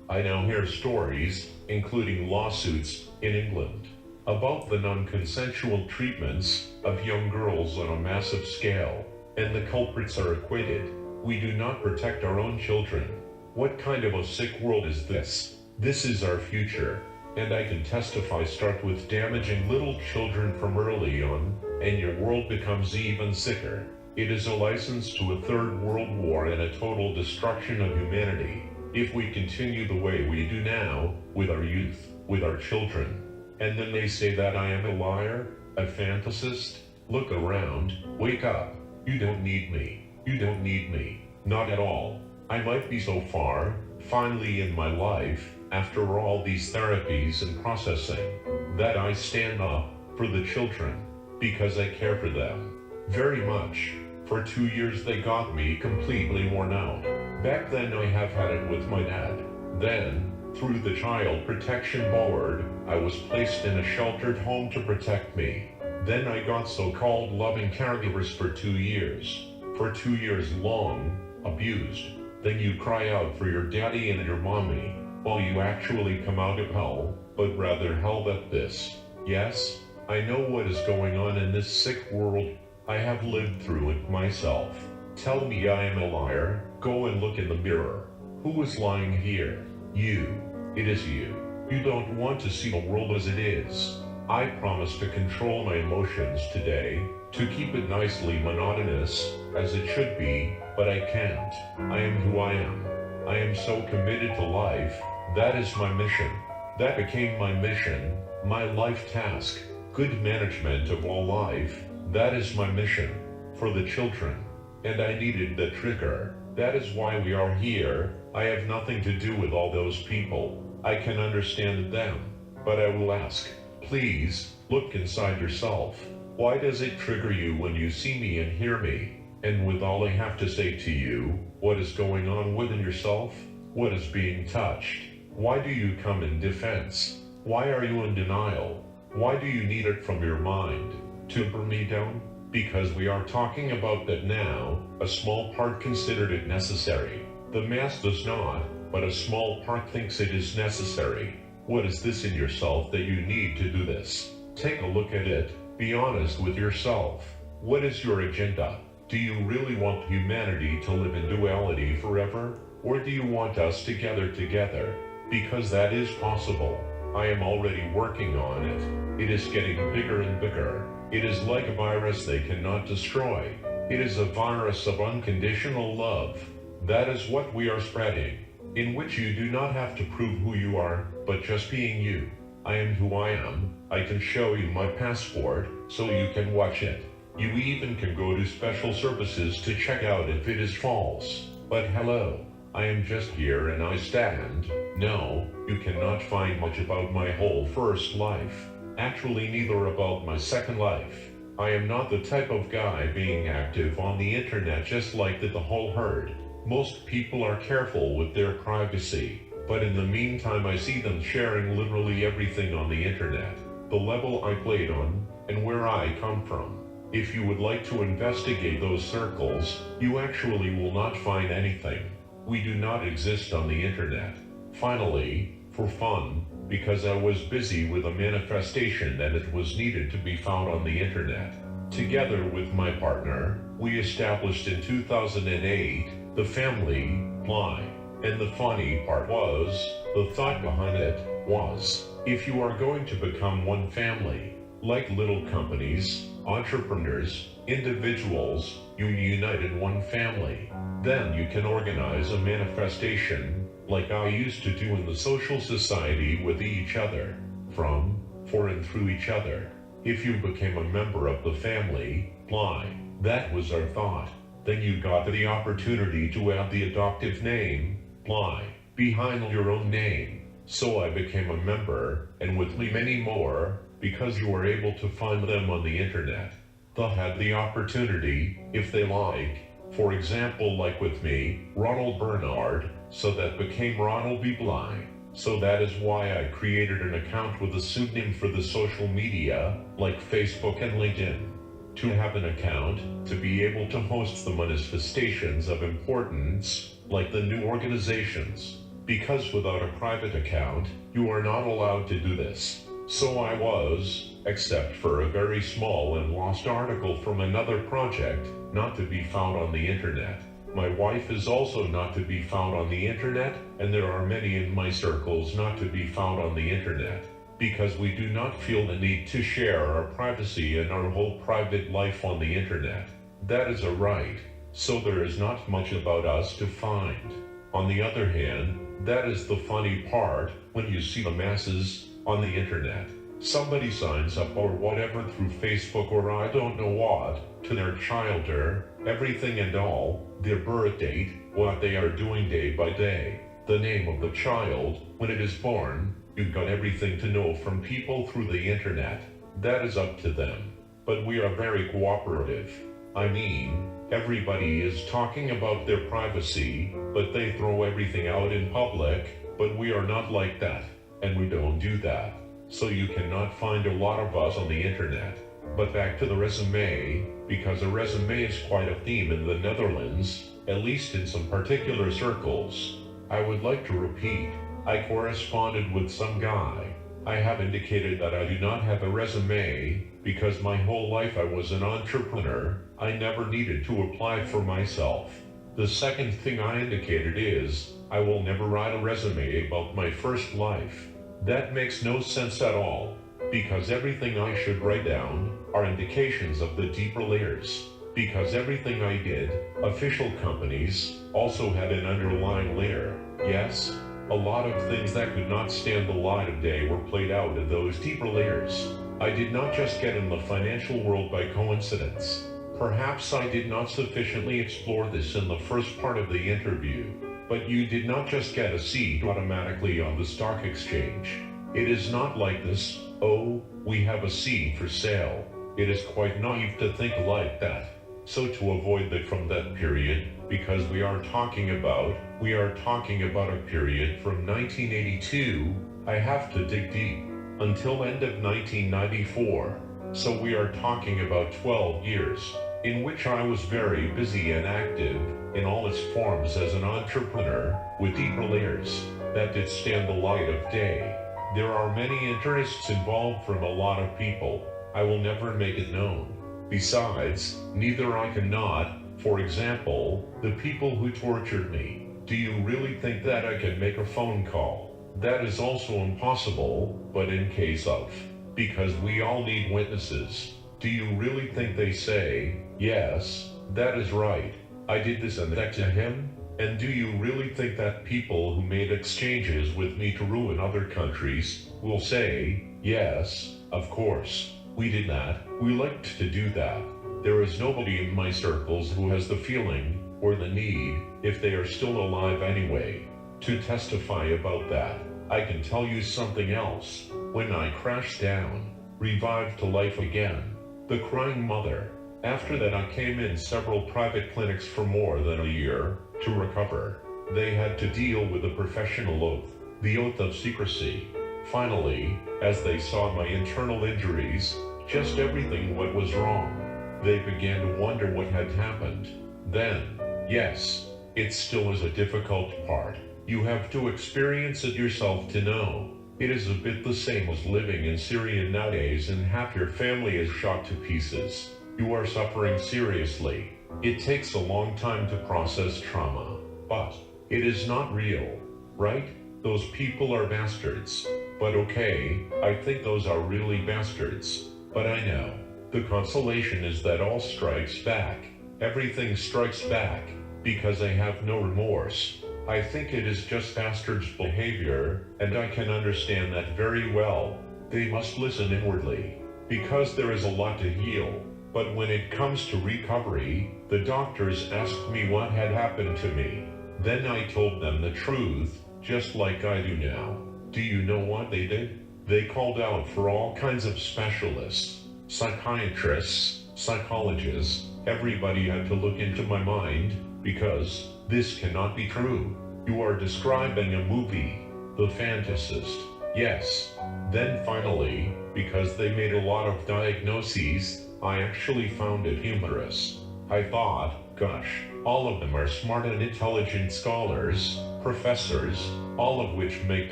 I now hear stories, including lawsuits, in England, about the non-consensual treatments of young girls on a massive scale, and the culprits are acquitted. We do not protect our own children. What kind of a sick world is this? This is our future, and I can testify start with damaging little children from early on, and your world becomes even sicker. It is a license to a third world war and a total destruction of humanity, if we continue the way we do now, with our youth, with our children. And then they say that I am a liar, a fantasist. Look around, wake up. You don't need me. You don't need me. Not at all. I might be so far, finally in my life, after all these therapies and processing, that I stand up for the children, because I care for them very much. For 2 years they got me completely worn out. Back then I have had it with my dad. Then, through the Child Protection Board, I was placed in a sheltered home to protect me. Then I got so-called loving caregivers for 2 years. For 2 years long, abused. Then you cry out for your daddy and your mommy, while you actually come out of hell, but rather hell than this. Yes, I know what is going on in this sick world. I have lived through it myself. Tell me I am a liar. Go and look in the mirror. Who is lying here? You. It is you. You don't want to see the world as it is. I promise to control my emotions today, to keep it nicely monotonous, as it should be, but I can't. I am who I am. I am so committed to life. That is my mission. That became my mission, my life task. Good management of all life. That is my mission. For the children. And I needed the trigger. That is why we are here. I have nothing to do with all those people. I can understand them. But I will ask, please, look inside yourself. Why does it trigger you when you see me and hear me? And with all I have to say to you, what is going on within yourself? What is being touched? Why do you come in defense? Why are you in denial? Why do you need it from your mind to burn me down? Because we are talking about that now, a small part considered it necessary. The mass does not, but a small part thinks it is necessary. What is this in yourself that you need to do this? Take a look at it. Be honest with yourself. What is your agenda? Do you really want humanity to live in duality forever? Or do you want us to gather together? Because that is possible. I am already working on it. It is getting bigger and bigger. It is like a virus they cannot destroy. It is a virus of unconditional love. That is what we are spreading, in which you do not have to prove who you are, but just being you. I am who I am. I can show you my passport, so you can watch it. You even can go to special services to check out if it is false. But hello, I am just here and I stand. No, you cannot find much about my whole first life. Actually, neither about my second life. I am not the type of guy being active on the internet just like the whole herd. Most people are careful with their privacy, but in the meantime I see them sharing literally everything on the internet. The level I played on, and where I come from. If you would like to investigate those circles, you actually will not find anything. We do not exist on the internet. Finally, for fun, because I was busy with a manifestation and it was needed to be found on the internet. Together with my partner, we established in 2008 the family line. And the funny part was, the thought behind it was, if you are going to become one family, like little companies, entrepreneurs, individuals, you unite in one family, then you can organize a manifestation like I used to do in the social society with each other, from, for and through each other. If you became a member of the family line, that was our thought, then you got the opportunity to add the adoptive name, line, behind your own name. So I became a member, and with me many more, because you were able to find them on the internet. They'll have the opportunity, if they like, for example like with me, Ronald Bernard, so that became Ronald B. Bly. So that is why I created an account with a pseudonym for the social media, like Facebook and LinkedIn. To have an account, to be able to host the manifestations of importance, like the new organizations. because without a private account, you are not allowed to do this. So I was, except for a very small and lost article from another project, not to be found on the internet. My wife is also not to be found on the internet, and there are many in my circles not to be found on the internet, because we do not feel the need to share our privacy and our whole private life on the internet. That is a right, so there is not much about us to find. On the other hand, that is the funny part when you see the masses on the internet. Somebody signs up or whatever through Facebook or I don't know what, to their child or everything and all, their birth date, what they are doing day by day, the name of the child, when it is born. You've got everything to know from people through the internet. That is up to them. But we are very cooperative. I mean, everybody is talking about their privacy, but they throw everything out in public, but we are not like that, and we don't do that. So you cannot find a lot of us on the internet. But back to the resume, because a resume is quite a theme in the Netherlands, at least in some particular circles. I would like to repeat, I corresponded with some guy. I have indicated that I do not have a resume, because my whole life I was an entrepreneur. I never needed to apply for myself. The second thing I indicated is, I will never write a resume about my first life. That makes no sense at all, because everything I should write down are indications of the deeper layers. Because everything I did, official companies, also had an underlying layer. Yes, a lot of things that could not stand the light of day were played out in those deeper layers. I did not just get in the financial world by coincidence. Perhaps I did not sufficiently explore this in the first part of the interview. But you did not just get a seat automatically on the stock exchange. It is not like this, oh, we have a seat for sale. It is quite naive to think like that. So to avoid that from that period, because we are talking about a period from 1982, I have to dig deep, until end of 1994. So we are talking about 12 years, in which I was very busy and active, in all its forms as an entrepreneur, with deeper layers, that did stand the light of day. There are many interests involved from a lot of people. I will never make it known. Besides, neither I cannot, for example, the people who tortured me. Do you really think that I can make a phone call? That is also impossible, but in case of, because we all need witnesses. Do you really think they say, yes, that is right, I did this and that to him? And do you really think that people who made exchanges with me to ruin other countries will say, yes, of course, we did that, we liked to do that? There is nobody in my circles who has the feeling, or the need, if they are still alive anyway, to testify about that. I can tell you something else. When I crashed down, revived to life again, the crying mother. After that I came in several private clinics for more than a year, to recover. They had to deal with a professional oath, the oath of secrecy. Finally, as they saw my internal injuries, just everything what was wrong, they began to wonder what had happened. Then, yes, it still is a difficult part. You have to experience it yourself to know. It is a bit the same as living in Syria nowadays and half your family is shot to pieces. You are suffering seriously. It takes a long time to process trauma, but it is not real, right? Those people are bastards. But okay, I think those are really bastards. But I know. The consolation is that all strikes back. Everything strikes back, because I have no remorse. I think it is just bastards' behavior, and I can understand that very well. They must listen inwardly, because there is a lot to heal. But when it comes to recovery, the doctors asked me what had happened to me. Then I told them the truth, just like I do now. Do you know what they did? They called out for all kinds of specialists, psychiatrists, psychologists. Everybody had to look into my mind, because this cannot be true. You are describing a movie, The Fantasist. Yes. Then finally, because they made a lot of diagnoses, I actually found it humorous. I thought, gosh, all of them are smart and intelligent scholars, professors, all of which make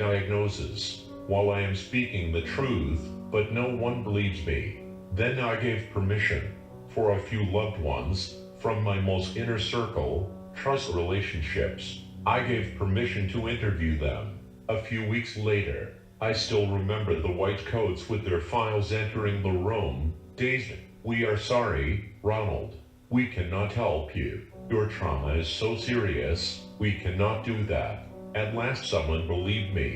diagnoses, while I am speaking the truth, but no one believes me. Then I gave permission for a few loved ones from my most inner circle, trust relationships. I gave permission to interview them. A few weeks later, I still remember the white coats with their files entering the room, dazed. "We are sorry, Ronald. We cannot help you. Your trauma is so serious, we cannot do that." At last someone believed me.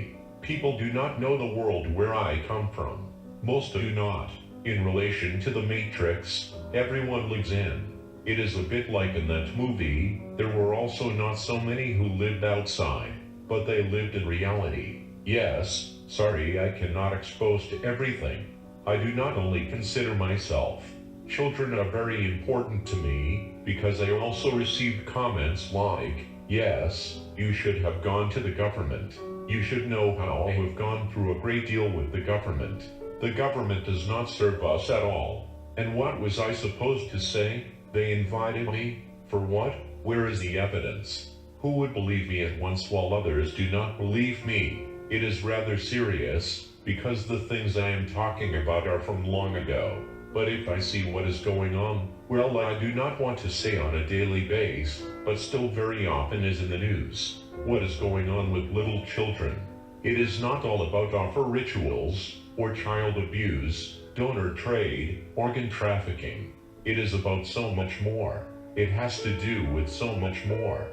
People do not know the world where I come from. Most do not. In relation to the Matrix, everyone lives in. It is a bit like in that movie. There were also not so many who lived outside, but they lived in reality. Yes, sorry, I cannot expose to everything. I do not only consider myself. Children are very important to me, because I also received comments like, "Yes, you should have gone to the government. You should know how I have gone through a great deal with the government. The government does not serve us at all." And what was I supposed to say? They invited me? For what? Where is the evidence? Who would believe me at once while others do not believe me? It is rather serious, because the things I am talking about are from long ago. But if I see what is going on, well, I do not want to say on a daily basis, but still very often is in the news. What is going on with little children? It is not all about offer rituals, or child abuse, donor trade, organ trafficking. It is about so much more. It has to do with so much more.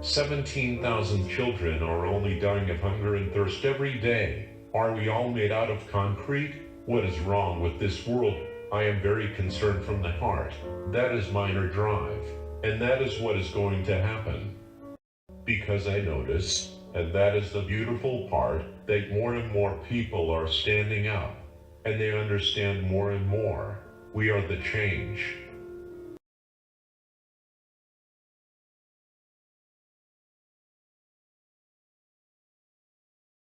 17,000 children are only dying of hunger and thirst every day. Are we all made out of concrete? What is wrong with this world? I am very concerned from the heart. That is my inner drive. And that is what is going to happen. Because I notice, and that is the beautiful part, that more and more people are standing up. And they understand more and more. We are the change.